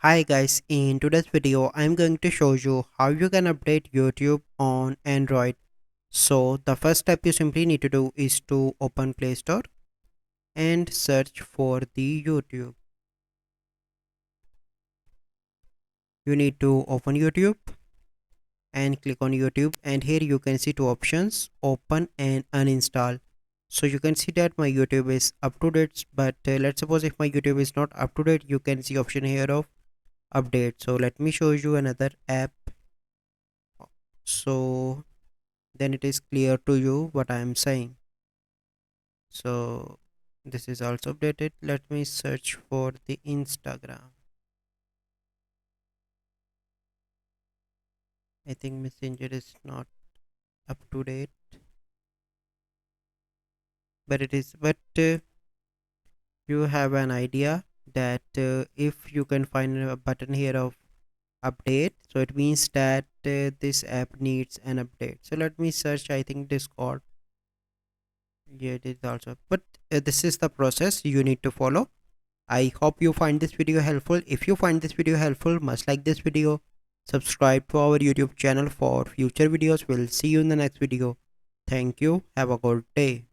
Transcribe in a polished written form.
Hi guys, in today's video I'm going to show you how you can update YouTube on Android. So the first step you simply need to do is to open Play Store and search for the YouTube. You need to open YouTube and click on YouTube, and here you can see two options, open and uninstall. So you can see that my YouTube is up to date, but let's suppose if my YouTube is not up to date, you can see option here of update. So let me show you another app. So then it is clear to you what I am saying. So this is also updated. Let me search for the Instagram. I think Messenger is not up to date, but it is. But you have an idea that if you can find a button here of update, so it means that this app needs an update. So let me search. I think Discord. Yeah, it is also. But this is the process you need to follow. I hope you find this video helpful. If you find this video helpful, must like this video, subscribe to our YouTube channel for future videos. We'll see you in the next video. Thank you. Have a good day.